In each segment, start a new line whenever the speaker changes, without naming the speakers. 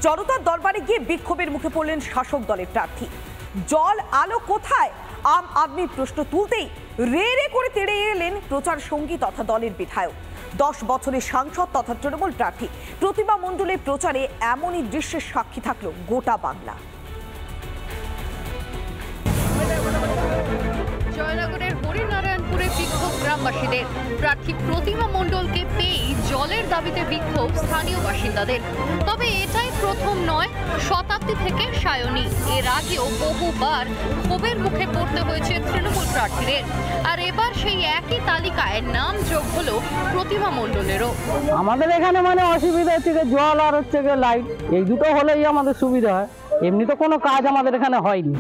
জনতার দরবারে গিয়ে বিক্ষোভের মুখে পড়লেন শাসক দলের প্রার্থী। জল আলো কোথায় আম আদমির প্রশ্ন তুলতেই রে রে করে তেড়ে এলেন প্রচার সঙ্গী তথা দলের বিধায়ক। 10 বছরের সাংসদ তথা তৃণমূল প্রার্থী প্রতিমা মণ্ডলের প্রচারে এমনই দৃশ্যের সাক্ষী থাকলো গোটা বাংলা।
জয়নগরের হরিনারায়ণপুরে বিক্ষোভ গ্রামবাসীদের। প্রার্থী প্রতিমা মণ্ডলকে পেয়েই জলের দাবিতে বিক্ষোভ স্থানীয় বাসিন্দাদের। তবে এটাই প্রথম নয়, শতাব্দী থেকে সায়নী। এর আগেও বহুবার ক্ষোভের মুখে পড়তে হয়েছে তৃণমূল প্রার্থীদের। আর এবার সেই একই তালিকায় নাম যোগ হলো প্রতিমা মণ্ডলেরও।
আমাদের এখানে মানে অসুবিধা হচ্ছে জল আর হচ্ছে লাইট, এই দুটো হলেই আমাদের সুবিধা হয়। এমনি তো কোনো কাজ আমাদের এখানে হয়নি।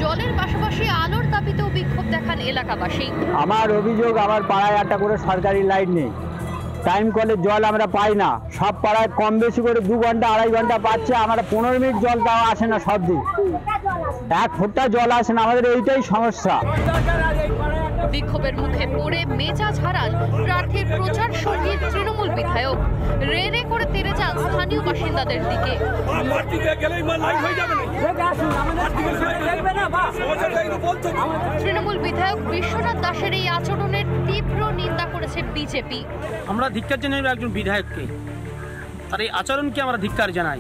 জলের পাশাপাশি আলোর দাবিতেও বিক্ষোভ দেখান এলাকাবাসী।
আমার অভিযোগ, আমার পাড়ায় একটা করে সরকারি লাইট নেই, টাইম কলের জল আমরা পাই না। সব পাড়ায় কম বেশি করে 2 ঘন্টা 2.5 ঘন্টা পাচ্ছে, আমরা 15 মিনিট জল তাও আসে না। সব দিন 1 ফুটটা জল আসে না, আমাদের এইটাই সমস্যা।
বিক্ষোভের মুখে পড়ে মেজাজ হারান প্রার্থীর প্রচার সঙ্গী তৃণমূল বিধায়ক। রে রে করে তেড়ে যান স্থানীয় বাসিন্দাদের দিকে। তৃণমূল বিধায়ক বিশ্বনাথ দাসের এই আচরণের তীব্র নিন্দা করেছে বিজেপি।
আমরা ধিক্কার জানাই একজন বিধায়ককে, তার এই আচরণকে আমরা ধিক্কার জানাই।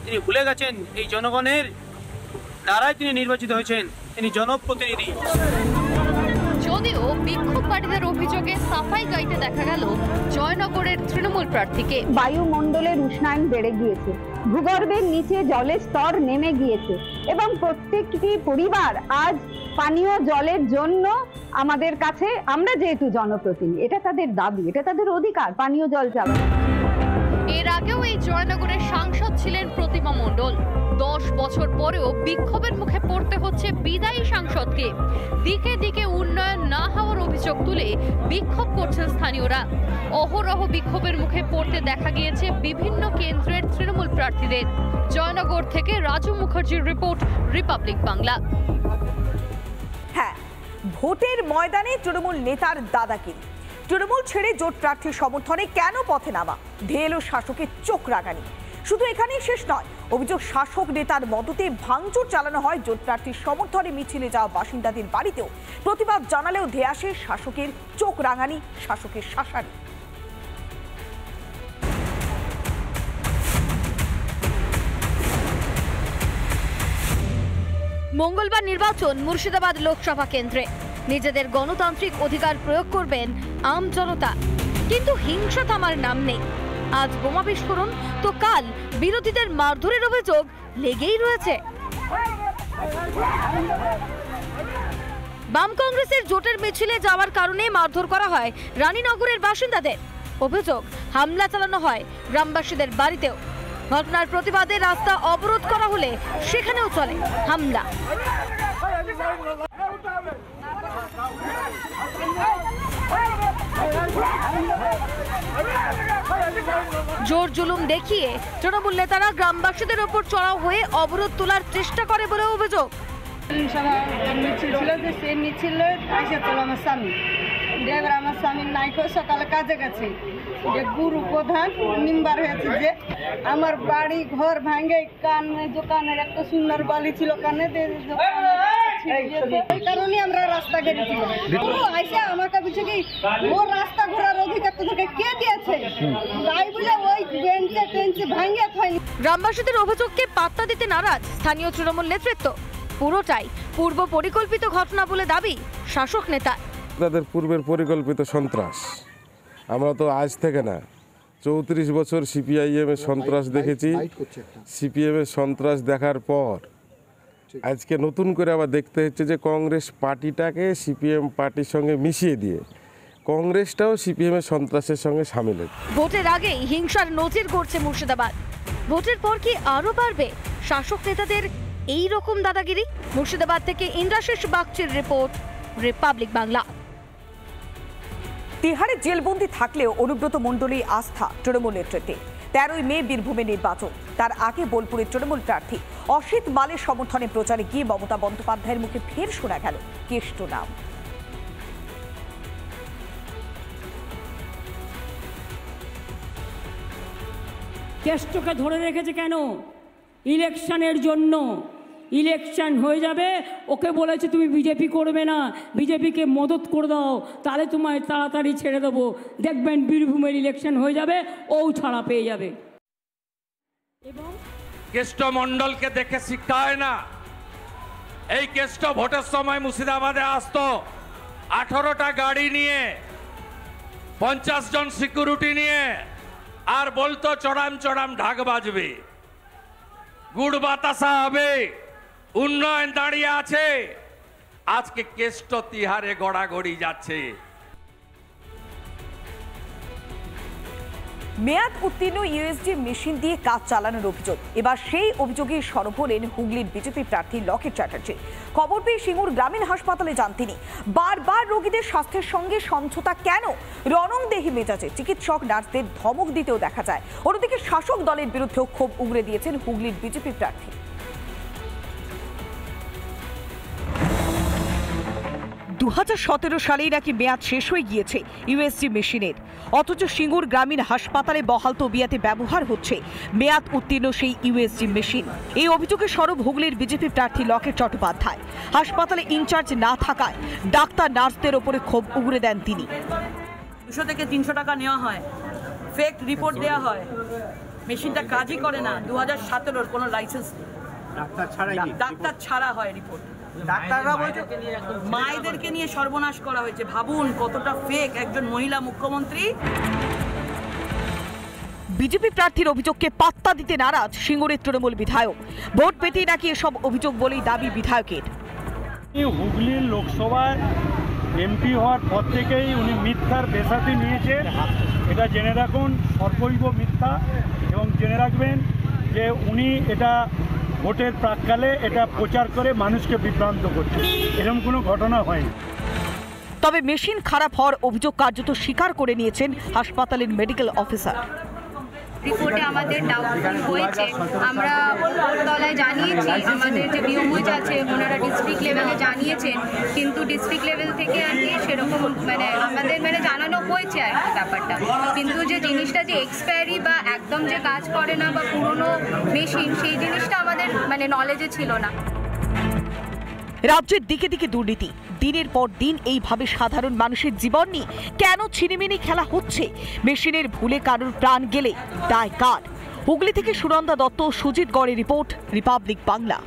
তিনি ভুলে গেছেন এই জনগণের দ্বারাই তিনি নির্বাচিত হয়েছেন, তিনি জনপ্রতিনিধি।
যদিও বিক্ষোভকারীদের অভিযোগে সাফাই গাইতে দেখা গেল জয়নগরের তৃণমূল প্রার্থীকে।
বায়ুমণ্ডলের উষ্ণায়ন বেড়ে গিয়েছে, ভূগর্ভের নিচে জলের স্তর নেমে গিয়েছে এবং প্রত্যেকটি পরিবার আজ পানীয় জলের জন্য আমাদের কাছে, আমরা যেহেতু জনপ্রতিনিধি, এটা তাদের দাবি, এটা তাদের অধিকার, পানীয় জল চাওয়া।
এর আগেও এই জয়নগরের সাংসদ ছিলেন প্রতিমা মণ্ডল। 10 বছর পরেও বিক্ষোভের মুখে পড়তে হচ্ছে বিদায়ী সাংসদকে। দিকে দিকে উন্নয়ন না হওয়ার অভিযোগ তুলে বিক্ষোভ করছেন স্থানীয়রা। অহরহ বিক্ষোভের মুখে পড়তে দেখা গিয়েছে বিভিন্ন কেন্দ্রের তৃণমূল প্রার্থীদের। জয়নগর থেকে রাজু মুখার্জির রিপোর্ট, রিপাবলিক বাংলা।
হ্যাঁ, ভোটের ময়দানে তৃণমূল নেতার দাদাগিরি। তৃণমূল ছেড়ে জোট প্রার্থীর সমর্থনে কেন পথে নামা, ধেয়ে এলো শাসকের চোখ রাগানি। শুধু এখানেই শেষ নয়, অভিযোগ শাসক নেতার মদতে ভাঙচুর চালানো হয় জোট প্রার্থীর সমর্থনে মিছিলে যাওয়া বাসিন্দাদের বাড়িতেও। প্রতিবাদ জানালেও ধেয়ে আসে শাসকের চোখ রাঙানি, শাসকের শাসানি।
মঙ্গলবার নির্বাচন মুর্শিদাবাদ লোকসভা কেন্দ্রে। নিজেদের গণতান্ত্রিক অধিকার প্রয়োগ করবেন আম জনতা, কিন্তু হিংসা থামার নাম নেই। আজ বোমা বিস্ফোরণ তো কাল বিরোধীদের মারধরের অভিযোগ লেগেই রয়েছে। বাম কংগ্রেসের জোটের মিছিলে যাওয়ার কারণে মারধর করা হয় রানীনগরের বাসিন্দাদের। অভিযোগ, হামলা চালানো হয় গ্রামবাসীদের বাড়িতেও। ঘটনার প্রতিবাদে রাস্তা অবরোধ করা হলে সেখানেও চলে হামলা। জোর জুলুম দেখিয়ে তৃণমূল নেতারা গ্রামবাসীদের ওপর চড়াও হয়ে অবরোধ তোলার চেষ্টা করে বলে অভিযোগ।
মিছিল ছিল যে সে মিছিল আসে তোল আমার স্বামী, দেখবার আমার স্বামীর নাইকো সকালে কাজে গেছে, যে গুরু প্রধান মেম্বার হয়েছে, যে আমার বাড়ি ঘর ভাঙে কানে দোকানের একটা সুন্দর বালি ছিল কানে এই কারণে আমরা রাস্তা গেছিলাম। আইসা আমাকে বলছে কি ও রাস্তা ঘোরার অধিকার তোকে কে দিয়েছে, তাই বলে ওই বেঞ্চে টেঞ্চে ভাঙে হয়নি।
গ্রামবাসীদের অভিযোগকে পাত্তা দিতে নারাজ স্থানীয় তৃণমূল নেতৃত্ব। পুরোটাই পূর্ব পরিকল্পিত ঘটনা বলে দাবি শাসক নেতা।
তাদের পূর্বের পরিকল্পিত সন্ত্রাস। আমরা তো আজ থেকে না, 34 বছর সিপিআইএম এর সন্ত্রাস দেখেছি। সিপিএম এর সন্ত্রাস দেখার পর আজকে নতুন করে আবার দেখতে হচ্ছে যে কংগ্রেস পার্টিটাকে সিপিএম পার্টির সঙ্গে মিশিয়ে দিয়ে কংগ্রেসটাও সিপিএম এর সন্ত্রাসের সঙ্গে সামিল।
ভোটের আগেই হিংসার নজির গড়ছে মুর্শিদাবাদ। ভোটের পর কি আরো বাড়বে শাসক নেতাদের এই রকম দাদাগিরি? মুর্শিদাবাদ থেকে ইন্দ্রাশিস বাগচির রিপোর্ট, রিপাবলিক বাংলা।
তিহারে জেলবন্দি থাকলেও অনুব্রত মণ্ডলের আস্থা তৃণমূল নেতৃত্বে। 13ই মে বীরভূমে নির্বাচন, তার আগে বোলপুরের তৃণমূল প্রার্থী অসিত মালের সমর্থনে প্রচারে গিয়ে মমতা বন্দ্যোপাধ্যায়ের মুখে ফের শোনা গেল কেষ্ট নাম।
কেষ্টকে ধরে রেখেছে কেন? ইলেকশনের জন্য। ইলেকশন হয়ে যাবে, ওকে বলেছে তুমি বিজেপি করবে না, বিজেপিকে মদত করে দাও, তাহলে তোমায় তাড়াতাড়ি ছেড়ে দেবো। দেখবেন বীরভূমের ইলেকশন হয়ে যাবে, ও ছাড়া পেয়ে যাবে। এবং
কেষ্ট মণ্ডলকে দেখে শিক্ষা হয় না। এই কেষ্ট ভোটের সময় মুর্শিদাবাদে আসতো 18টা গাড়ি নিয়ে, 50 জন সিকিউরিটি নিয়ে, আর বলতো চড়াম চড়াম ঢাক বাজবে, গুড় বাতাসা হবে, উন্নয়ন দাঁড়িয়ে আছে। আজকে কেষ্ট তিহারে গড়াগড়ি যাচ্ছে।
মেয়াদ উত্তীর্ণ ইউএসডি মেশিন দিয়ে কাজ চালানোর অভিযোগ। এবার সেই অভিযোগে সরব হলেন হুগলির বিজেপি প্রার্থী লকেট চ্যাটার্জি। খবর পেয়ে সিঙ্গুর গ্রামীণ হাসপাতালে যান তিনি। বারবার রোগীদের স্বাস্থ্যের সঙ্গে সমঝোতা কেন? রণংদেহী মেজাজে চিকিৎসক নার্সদের ধমক দিতেও দেখা যায়। অন্যদিকে শাসক দলের বিরুদ্ধেও ক্ষোভ উগরে দিয়েছেন হুগলির বিজেপি প্রার্থী। 2017 সালেই নাকি মেয়াদ শেষ হয়ে গিয়েছে ইউএসজি মেশিনের, অথচ সিঙ্গুর গ্রামীণ হাসপাতালে বহাল তবিয়াতে ব্যবহার হচ্ছে মেয়াদ উত্তীর্ণ সেই ইউএসজি মেশিন। এই অভিযোগে সরব হুগলির বিজেপি প্রার্থী লকেট চট্টোপাধ্যায়। হাসপাতালে ইনচার্জ না থাকায় ডাক্তার নার্সদের ওপরে ক্ষোভ উগরে দেন তিনি।
200 থেকে 300 টাকা নেওয়া হয়, ফেক রিপোর্ট দেওয়া হয়, মেশিনটা কাজই করে না। 2017-র কোনো লাইসেন্স ডাক্তার ছাড়া হয় রিপোর্ট। ডাক্তাররা বলছে মায়েদেরকে নিয়ে সর্বনাশ করা হয়েছে। ভাবুন কতটা ফেক একজন মহিলা মুখ্যমন্ত্রী।
বিজেপি প্রার্থীর অভিযোগকে পাত্তা দিতে নারাজ সিঙ্গুরের তৃণমূল বিধায়ক। ভোট পেতেই নাকি এসব অভিযোগ বলেই দাবি বিধায়কের।
হুগলির লোকসভায় এমপি হওয়ার পর থেকেই উনি মিথ্যার বেসাতি নিয়েছেন, এটা জেনে রাখুন, সর্বৈব মিথ্যা। এবং জেনে রাখবেন যে উনি এটা ভোটের প্রাক্কালে এটা প্রচার করে মানুষকে বিভ্রান্ত করছে, এরকম কোনো ঘটনা হয়নি।
তবে মেশিন খারাপ হওয়ার অভিযোগ কার্যত স্বীকার করে নিয়েছেন হাসপাতালের মেডিকেল অফিসার।
রিপোর্টে আমাদের ডাউটফুল হয়েছে, আমরা তলায় জানিয়েছি, আমাদের যে বিওমোজ আছে ওনারা ডিস্ট্রিক্ট লেভেলে জানিয়েছেন, কিন্তু ডিস্ট্রিক্ট লেভেল থেকে আর কি সেরকম আমাদের জানানো হয়েছে আর কি ব্যাপারটা, কিন্তু যে জিনিসটা যে এক্সপায়ারি বা একদম যে কাজ করে না বা পুরনো মেশিন, সেই জিনিসটা আমাদের নলেজে ছিল না।
রাজ্যের দিকে দিকে দুর্নীতি, দিনের পর দিন এইভাবে সাধারণ মানুষের জীবন নিয়ে কেন ছিনিমিনি খেলা হচ্ছে? মেশিনের ভুলে কারোর প্রাণ গেলে দায় কার? হুগলি থেকে সুনন্দা দত্ত, সুজিত গড়ের রিপোর্ট, রিপাবলিক বাংলা।